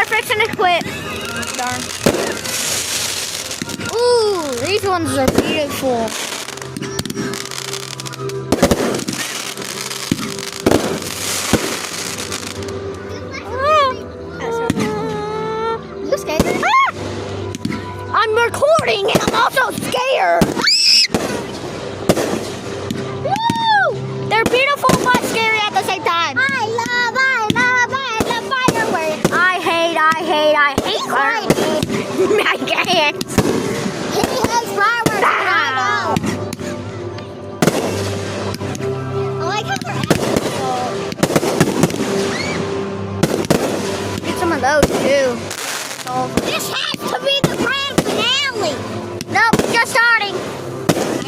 fixing to quit. Darn. Ooh, these ones are beautiful. You scared? I'm recording and I'm also scared. Woo! They're beautiful but scary at the same time. I love fireworks. I hate fireworks. I can't. He hates fireworks. I know. I like how we're acting. Get some of those too. This has to be the grand finale. Nope, just starting.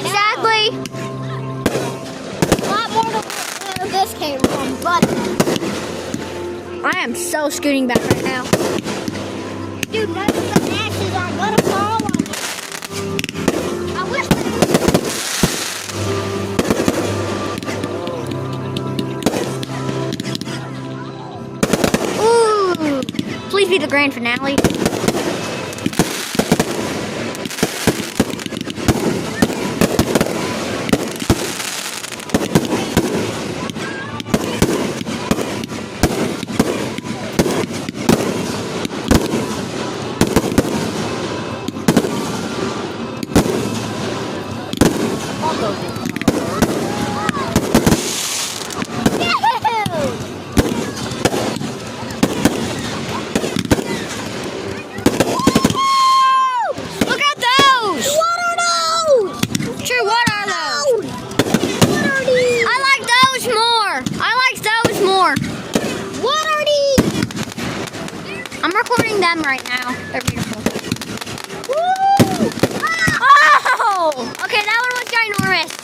Sadly. A lot more to where this came from, but I am so scooting back right now. dude, most of the ashes are gonna fall on you. I wish Ooh, please be the grand finale. Look at those! What are those? True, what are those? What are these? I like those more. I like those more. What are these? I'm recording them right now. They're beautiful. Woo! Ah! Oh! Okay, that one was ginormous.